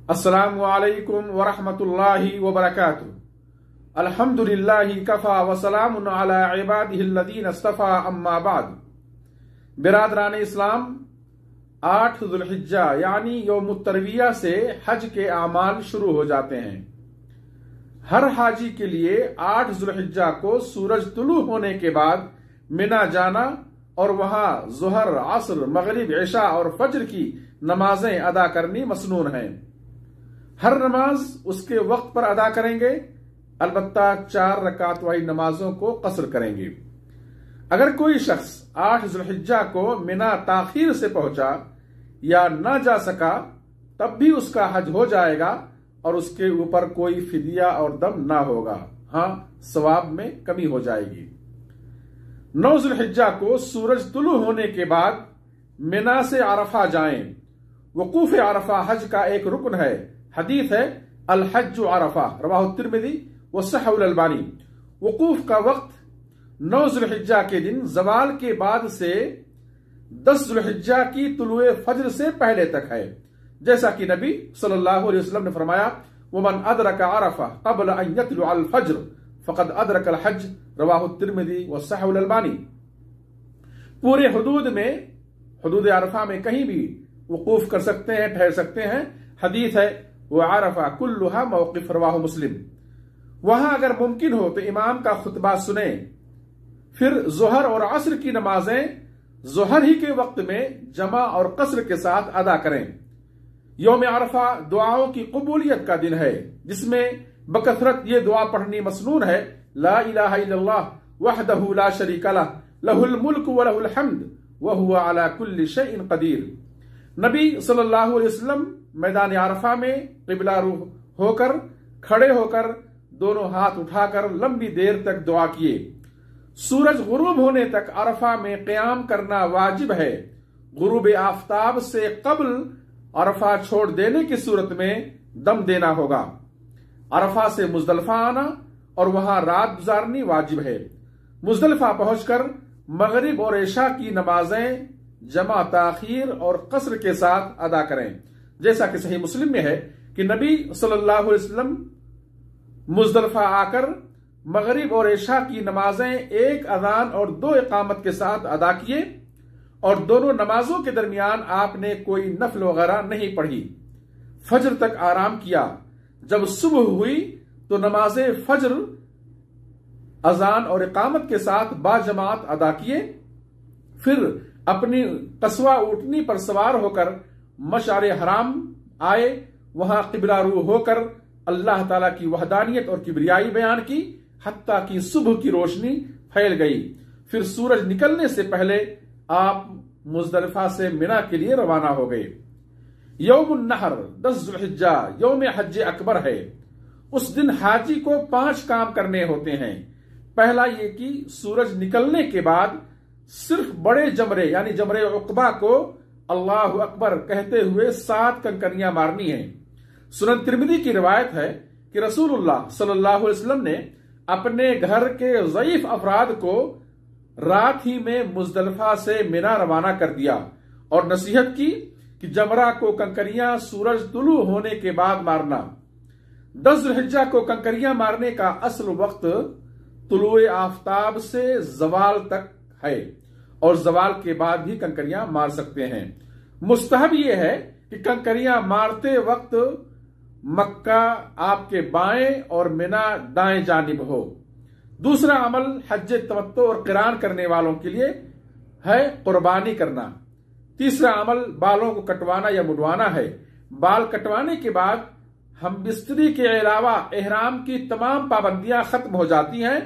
अस्सलामु अलैकुम वरहमतुल्लाहि वबरकातुहू। अल्हम्दुलिल्लाहि कफा वसलामुन अला इबादिहिल्लज़ीना इस्तफ़ा अम्मा बाद। बिरादरान इस्लाम, 8 ज़ुल्हिज्जा यानी यौम तरविया से हज के आमाल शुरू हो जाते हैं। हर हाजी के लिए 8 ज़ुल्हिज्जा को सूरज तुलू होने के बाद मिना जाना और वहां ज़ुहर, असर, मगरिब, इशा और फज्र की नमाजें अदा करनी मसनून है। हर नमाज उसके वक्त पर अदा करेंगे, अलबत्ता 4 रकात वाली नमाजों को कसर करेंगे। अगर कोई शख्स 8 ज़ुल्हिज्जा को मिना ताखीर से पहुंचा या न जा सका तब भी उसका हज हो जाएगा और उसके ऊपर कोई फिदिया और दम ना होगा। हां, सवाब में कमी हो जाएगी। 9 ज़ुल्हिज्जा को सूरज तुलू होने के बाद मिना से अरफा जाएं। वकूफ अरफा हज का एक रुकन है। हदीस है अल हज्जु अरफा, रवाहु तिर्मिज़ी व सहहुल अलबानी। वकूफ का वक्त 9 ज़ुल्हिज्जा के दिन ज़वाल के बाद से 10 ज़ुल्हिज्जा की तुलुए फज्र से पहले तक है, जैसा कि नबी सल्लल्लाहु अलैहि वसल्लम ने फरमाया, वमन अदरका अरफा क़ब्ल अन यत्लुअल फज्र फ़क़द अदरकल हज, रवाहु तिर्मिज़ी व सहहुल अलबानी। पूरे हुदूद अरफा में कहीं भी वकूफ कर सकते हैं, ठहर सकते हैं। हदीस है वह अरफा कुल्लुहा मौक़िफ़, रवाहु मुस्लिम। वहां अगर मुमकिन हो तो इमाम का खुतबा सुने, फिर ज़ुहर और असर की नमाजें ज़ुहर ही के वक्त में जमा और कसर के साथ अदा करें। यौम अरफा दुआओं की कबूलियत का दिन है, जिसमें बकसरत ये दुआ पढ़नी मसनून है, ला इलाहा इल्लल्लाह वहदहु ला शरीका लह, लहुल मुल्क व लहुल हम्द व हुवा अला कुल्लि शैइन कदीर। नबी सल्लल्लाहु अलैहि वसल्लम मैदान अरफा में क़िबला रुख होकर खड़े होकर दोनों हाथ उठाकर लंबी देर तक दुआ किए। सूरज गुरूब होने तक अरफा में क़याम करना वाजिब है। गुरूब आफताब से कबल अरफा छोड़ देने की सूरत में दम देना होगा। अरफा से मुज़दलिफ़ा आना और वहां रात गुजारनी वाजिब है। मुज़दलिफ़ा पहुंचकर मगरिब और इशा की नमाजें जमा ताखीर और कसर के साथ अदा करें, जैसा कि सही मुस्लिम में है कि नबी सल्लल्लाहु अलैहि वसल्लम मुज़दलिफ़ा आकर मगरिब और इशा की नमाजें एक अज़ान और 2 इकामत के साथ अदा किए और दोनों नमाजों के दरमियान आपने कोई नफल वगैरह नहीं पढ़ी। फज्र तक आराम किया। जब सुबह हुई तो नमाजे फज्र अजान और इकामत के साथ बाजमात अदा किए। फिर अपनी कस्वा ऊँटनी पर सवार होकर मशआर हराम आए। वहां क़िबला रूह होकर अल्लाह ताला की वहदानियत और किबरियाई बयान की, हत्ता कि सुबह की रोशनी फैल गई। फिर सूरज निकलने से पहले आप मुज़दलिफ़ा से मिना के लिए रवाना हो गए। यौमुन नहर 10 ज़ुल्हिज्जा यौम हज अकबर है। उस दिन हाजी को 5 काम करने होते हैं। पहला ये कि सूरज निकलने के बाद सिर्फ बड़े जमरे यानी जमरे उक़बा को अल्लाहु अकबर कहते हुए 7 कंकरियां मारनी है। सुनन तिर्मिज़ी की रिवायत है कि रसूलुल्लाह सल्लल्लाहु अलैहि वसल्लम ने अपने घर के ज़ईफ अफराद को रात ही में मुज़दलिफ़ा से मिना रवाना कर दिया और नसीहत की कि जमरा को कंकरियां सूरज तुलू होने के बाद मारना। 10 ज़ुल्हिज्जा को कंकरियां मारने का असल वक्त तुलुए आफताब से ज़वाल तक है और ज़वाल के बाद भी कंकरियां मार सकते हैं। मुस्तहब यह है कि कंकरियां मारते वक्त मक्का आपके बाएं और मिना दाएं जानिब हो। दूसरा अमल हज तमत्तु और क़िरान करने वालों के लिए है कुर्बानी करना। तीसरा अमल बालों को कटवाना या मुड़वाना है। बाल कटवाने के बाद हम बिस्तरी के अलावा एहराम की तमाम पाबंदियां खत्म हो जाती हैं।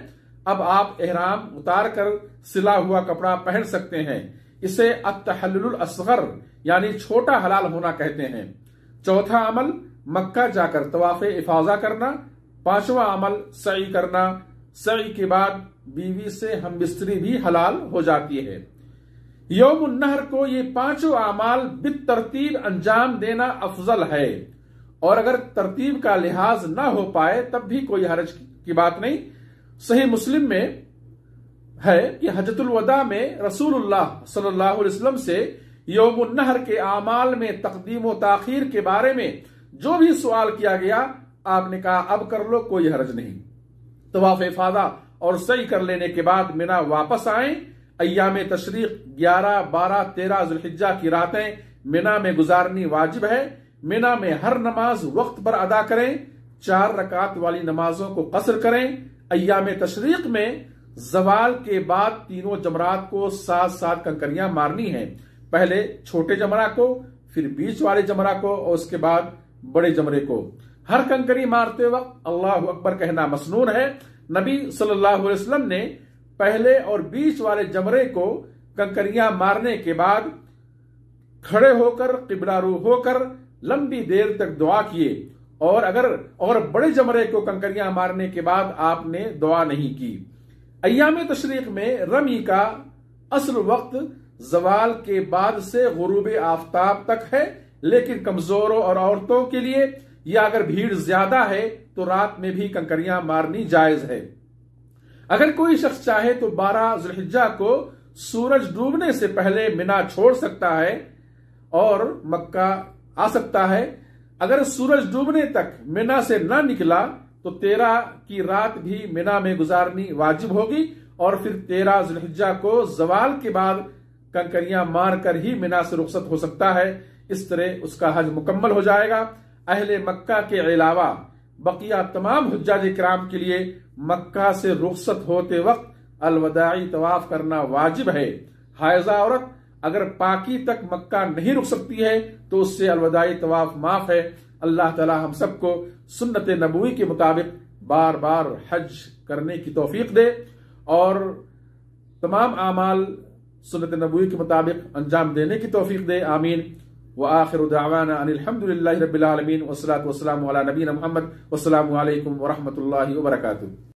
अब आप एहराम उतार कर सिला हुआ कपड़ा पहन सकते हैं। इसे अत्तहल्लुल असग़र यानी छोटा हलाल होना कहते हैं। चौथा अमल मक्का जाकर तवाफ़े इफ़ाज़ा करना। 5वां अमल सई करना। सई के बाद बीवी से हम बिस्तरी भी हलाल हो जाती है। यौमुन नहर को ये 5 आमाल बितरतीब अंजाम देना अफजल है और अगर तरतीब का लिहाज ना हो पाए तब भी कोई हरज की बात नहीं। सही मुस्लिम में है कि हज्जतुल वदा में रसूलुल्लाह सल्लल्लाहु अलैहि वसल्लम से यौमुन नहर के आमाल में तकदीम व ताखीर के बारे में जो भी सवाल किया गया आपने कहा अब कर लो, कोई हर्ज नहीं। तवाफ इफादा और सही कर लेने के बाद मिना वापस आए। अय्याम तशरीक 11, 12, 13 जुल्हिज्जा की रातें मिना में गुजारनी वाजिब है। मिना में हर नमाज वक्त पर अदा करें। 4 रकात वाली नमाजों को कसर करें। अय्याम तशरीक में जवाल के बाद तीनों जमरात को साथ साथ कंकरियां मारनी है। पहले छोटे जमरा को, फिर बीच वाले जमरा को और उसके बाद बड़े जमरे को। हर कंकरी मारते वक्त अल्लाह अकबर कहना मसनून है। नबी सल्लल्लाहु अलैहि वसल्लम ने पहले और बीच वाले जमरे को कंकरियां मारने के बाद खड़े होकर किबला रू होकर लंबी देर तक दुआ किए और बड़े जमरे को कंकरियां मारने के बाद आपने दुआ नहीं की। अय्याम तशरीक में रमी का असल वक्त जवाल के बाद से गुरूब आफ्ताब तक है, लेकिन कमजोरों और औरतों के लिए या अगर भीड़ ज्यादा है तो रात में भी कंकरियां मारनी जायज है। अगर कोई शख्स चाहे तो 12 जुल्हिज्जा को सूरज डूबने से पहले मिना छोड़ सकता है और मक्का आ सकता है। अगर सूरज डूबने तक मिना से न निकला तो 13 की रात भी मिना में गुजारनी वाजिब होगी और फिर 13 जुल्हिज्जा को जवाल के बाद कंकरियां मारकर ही मिना से रुखसत हो सकता है। इस तरह उसका हज मुकम्मल हो जाएगा। अहले मक्का के अलावा बकिया तमाम हुज्जाज किराम के लिए मक्का से रुखसत होते वक्त अलवदाई तवाफ करना वाजिब है। हायजा औरत अगर पाकी तक मक्का नहीं रुक सकती है तो उससे अलवदाई तवाफ माफ है। अल्लाह ताला हम सबको सुन्नत नबवी के मुताबिक बार बार हज करने की तौफीक दे और तमाम आमाल सुन्नत नबवी के मुताबिक अंजाम देने की तौफीक दे। आमीन। व आखिरु दावाना अनिल हम्दुलिल्लाहि रब्बिल आलमीन वस्सलातु वस्सलामु अला नबीना मुहम्मद वस्सलामु अलैकुम व रहमतुल्लाहि व बरकातुहू।